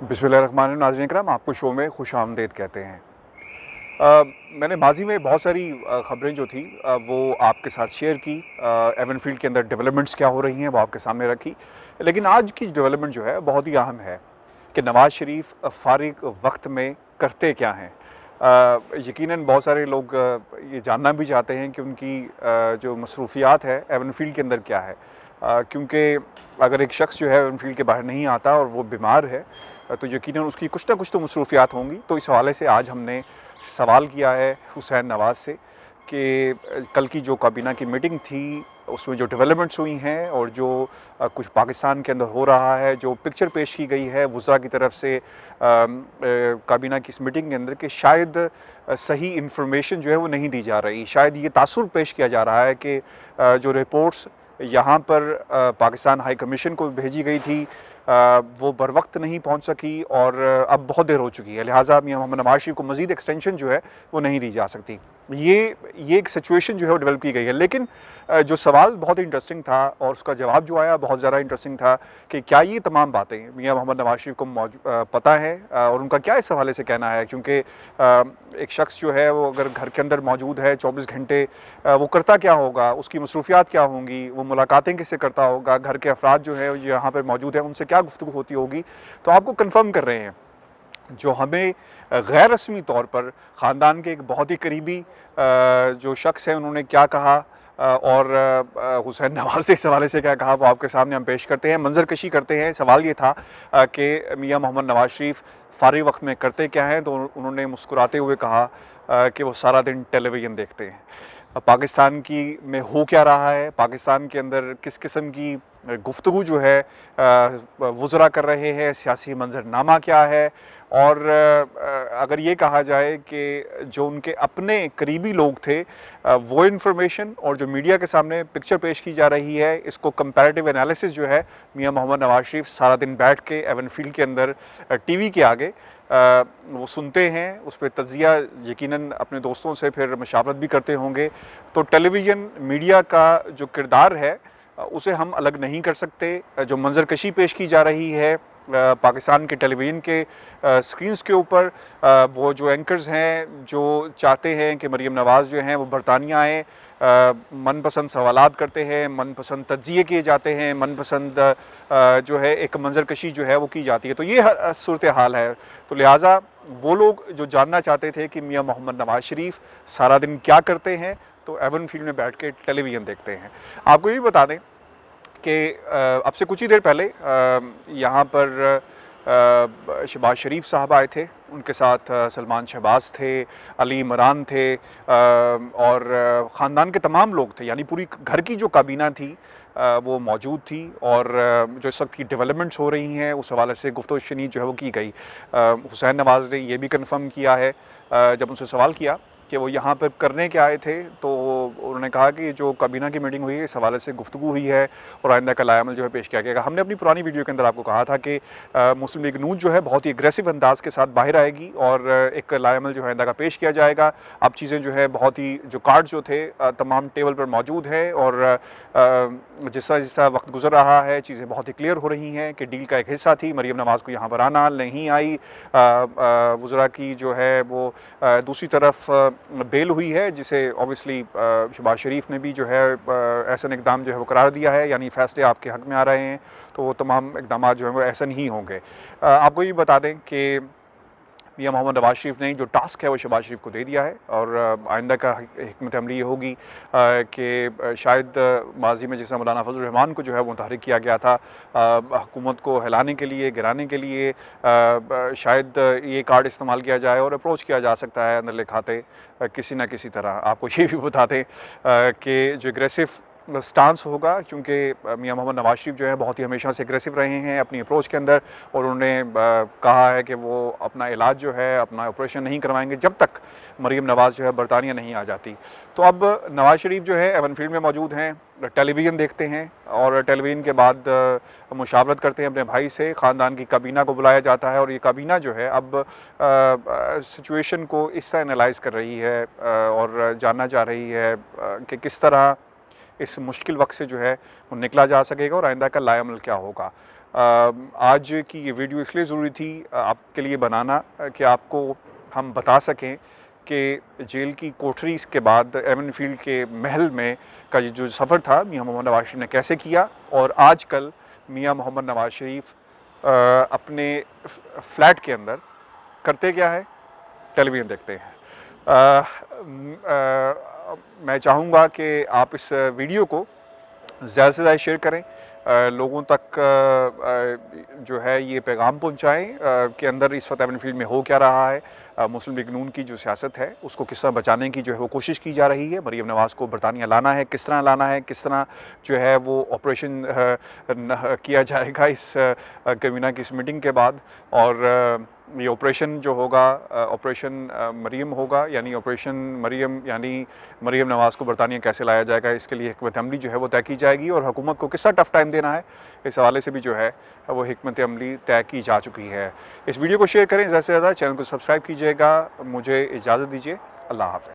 बिस्मिल्लाहिर्रहमानिर्रहीम। नाज़रीन इकराम, आपको शो में खुशामदीद कहते हैं। मैंने माजी में बहुत सारी ख़बरें जो थी वो आपके साथ शेयर की। एवन फील्ड के अंदर डेवलपमेंट्स क्या हो रही हैं वो आपके सामने रखी। लेकिन आज की डेवलपमेंट जो है बहुत ही अहम है कि नवाज़ शरीफ फ़ारिग वक्त में करते क्या हैं। यकीनन बहुत सारे लोग ये जानना भी चाहते हैं कि उनकी जो मसरूफियात है एवन फील्ड के अंदर क्या है। क्योंकि अगर एक शख्स जो है एवन फील्ड के बाहर नहीं आता और वो बीमार है तो यकीनन उसकी कुछ ना कुछ तो मसरूफियात होंगी। तो इस हवाले से आज हमने सवाल किया है हुसैन नवाज़ से कि कल की जो काबीना की मीटिंग थी उसमें जो डेवलपमेंट्स हुई हैं और जो कुछ पाकिस्तान के अंदर हो रहा है, जो पिक्चर पेश की गई है वज़रा की तरफ से काबीना की इस मीटिंग के अंदर कि शायद सही इंफॉर्मेशन जो है वो नहीं दी जा रही। शायद ये तासुर पेश किया जा रहा है कि जो रिपोर्ट्स यहाँ पर पाकिस्तान हाई कमीशन को भेजी गई थी वो बर वक्त नहीं पहुँच सकी और अब बहुत देर हो चुकी है, लिहाजा मियां मोहम्मद नवाज़ शरीफ को मज़ीद एक्सटेंशन जो है वो नहीं दी जा सकती। ये एक सिचुएशन जो है वो डेवलप की गई है। लेकिन जो सवाल बहुत ही इंटरेस्टिंग था और उसका जवाब जो आया बहुत ज़्यादा इंटरेस्टिंग था कि क्या ये तमाम बातें मियां मोहम्मद नवाज़ शरीफ को पता है और उनका क्या इस हवाले से कहना है। क्योंकि एक शख्स जो है वो अगर घर के अंदर मौजूद है 24 घंटे वो करता क्या होगा, उसकी मसरूफियात क्या होंगी, वो मुलाकातें किससे करता होगा, घर के अफराद जो है यहाँ पर मौजूद हैं उनसे क्या गुफ्तगू होती होगी। तो आपको कन्फर्म कर रहे हैं जो हमें गैर रस्मी तौर पर ख़ानदान के एक बहुत ही करीबी जो शख्स हैं उन्होंने क्या कहा और हुसैन नवाज़ ने इस हवाले से क्या कहा वो आपके सामने हम पेश करते हैं, मंजर कशी करते हैं। सवाल ये था कि मियां मोहम्मद नवाज़ शरीफ फ़ारिग वक्त में करते क्या हैं, तो उन्होंने मुस्कुराते हुए कहा कि वो सारा दिन टेलीविज़न देखते हैं। पाकिस्तान की में हो क्या रहा है, पाकिस्तान के अंदर किस किस्म की गुफ्तगू जो है वज़रा कर रहे हैं, सियासी मंजरनामा क्या है और अगर ये कहा जाए कि जो उनके अपने करीबी लोग थे वो इन्फॉर्मेशन और जो मीडिया के सामने पिक्चर पेश की जा रही है, इसको कंपैरेटिव एनालिसिस जो है मियां मोहम्मद नवाज़ शरीफ सारा दिन बैठ के एवन फील्ड के अंदर टीवी के आगे वो सुनते हैं, उस पर तज्ज़िया यकीनन अपने दोस्तों से फिर मशावरत भी करते होंगे। तो टेलीविज़न मीडिया का जो किरदार है उसे हम अलग नहीं कर सकते। जो मंजरकशी पेश की जा रही है पाकिस्तान के टेलीविज़न के स्क्रीन्स के ऊपर, वो जो एंकर्स हैं जो चाहते हैं कि मरीम नवाज़ जो हैं वो बरतानिया आएँ, मनपसंद सवालात करते हैं, मनपसंद तज्ज़िये किए जाते हैं, मनपसंद जो है एक मंजरकशी जो है वो की जाती है। तो ये सूरत हाल है। तो लिहाजा वो लोग जो जानना चाहते थे कि मियां मोहम्मद नवाज़ शरीफ सारा दिन क्या करते हैं, तो एवन फील्ड में बैठ के टेलीविज़न देखते हैं। आपको ये भी बता दें कि अब से कुछ ही देर पहले यहाँ पर शहबाज शरीफ साहब आए थे, उनके साथ सलमान शहबाज थे, अली इमरान थे और ख़ानदान के तमाम लोग थे, यानी पूरी घर की जो काबीना थी वो मौजूद थी और जो इस वक्त की डेवलपमेंट्स हो रही हैं उस हवाले से गुफ्तगू शनीद जो है वो की गई। हुसैन नवाज़ ने ये भी कन्फर्म किया है जब उनसे सवाल किया कि वो यहाँ पर करने के आए थे, तो उन्होंने कहा कि जो काबीना की मीटिंग हुई है इस हवाले से गुफ्तगू हुई है और आइंदा का लाएअमल जो है पेश किया गया। हमने अपनी पुरानी वीडियो के अंदर आपको कहा था कि मुस्लिम लीग नून जो है बहुत ही एग्रेसिव अंदाज के साथ बाहर आएगी और एक लाएअमल जो है आइंदा का पेश किया जाएगा। अब चीज़ें जो है बहुत ही जो कार्ड जो थे तमाम टेबल पर मौजूद हैं और जिस तरह वक्त गुजर रहा है चीज़ें बहुत ही क्लियर हो रही हैं कि डील का एक हिस्सा थी मरीम नवाज़ को यहाँ पर आना, नहीं आई। वज़रा की जो है वो दूसरी तरफ बेल हुई है, जिसे ऑब्वियसली शहबाज शरीफ ने भी जो है ऐसा इक़दाम जो है वो करार दिया है, यानी फ़ैसले आपके हक़ में आ रहे हैं तो वो तमाम इक़दाम जो हैं वो ऐसा ही होंगे। आपको ये बता दें कि मियां मोहम्मद नवाज़ शरीफ ने जो टास्क है वो शहबाज शरीफ को दे दिया है और आइंदा का हिकमत अमली ये होगी कि शायद माजी में जैसा मौलाना फजल रहमान को जो है वो मुतहरिक किया गया था हुकूमत को हिलाने के लिए, गिराने के लिए, शायद ये कार्ड इस्तेमाल किया जाए और अप्रोच किया जा सकता है अंदर लिखाते किसी न किसी तरह। आपको ये भी बता दें कि जो एग्रेसिव स्टांस होगा, क्योंकि मियां मोहम्मद नवाज़ शरीफ जो है बहुत ही हमेशा से एग्रेसिव रहे हैं अपनी अप्रोच के अंदर और उन्होंने कहा है कि वो अपना इलाज जो है अपना ऑपरेशन नहीं करवाएंगे जब तक मरीम नवाज़ जो है बरतानिया नहीं आ जाती। तो अब नवाज़ शरीफ जो है एवन फील्ड में मौजूद हैं, टेलीविज़न देखते हैं और टेलीविज़न के बाद मुशावरत करते हैं अपने भाई से। ख़ानदान की काबीना को बुलाया जाता है और ये काबीना जो है अब सिचुएशन को इस तरह एनालाइज़ कर रही है और जानना चाह रही है कि किस तरह इस मुश्किल वक्त से जो है वो निकला जा सकेगा और आइंदा का लाएअमल क्या होगा। आज की ये वीडियो इसलिए ज़रूरी थी आपके लिए बनाना कि आपको हम बता सकें कि जेल की कोठरी के बाद एवन फील्ड के महल में का ये जो सफ़र था मियां मोहम्मद नवाज शरीफ ने कैसे किया, और आजकल मियां मोहम्मद नवाज शरीफ अपने फ्लैट के अंदर करते क्या है, टेलीविज़न देखते हैं। मैं चाहूँगा कि आप इस वीडियो को ज़्यादा से ज़्यादा शेयर करें, लोगों तक जो है ये पैगाम पहुँचाएँ कि अंदर इस वक्त एवन फील्ड में हो क्या रहा है। मुस्लिम लीग नून की जो सियासत है उसको किस तरह बचाने की जो है वो कोशिश की जा रही है। मरीम नवाज़ को बरतानिया लाना है, किस तरह लाना है, किस तरह जो है वो ऑपरेशन किया जाएगा इस कमीना की इस मीटिंग के बाद। और ये ऑपरेशन जो होगा ऑपरेशन मरीम होगा, यानी ऑपरेशन मरीम, यानी मरीम नवाज़ को बरतानिया कैसे लाया जाएगा, इसके लिए हिकमत अमली जो है वो तय की जाएगी। और हुकूमत को किस तरह टफ़ टाइम देना है, इस हवाले से भी जो है वो हिकमत अमली तय की जा चुकी है। इस वीडियो को शेयर करें ज़्यादा से ज़्यादा, चैनल को सब्सक्राइब कीजिएगा। मुझे इजाज़त दीजिए, अल्लाह हाफ़िज़।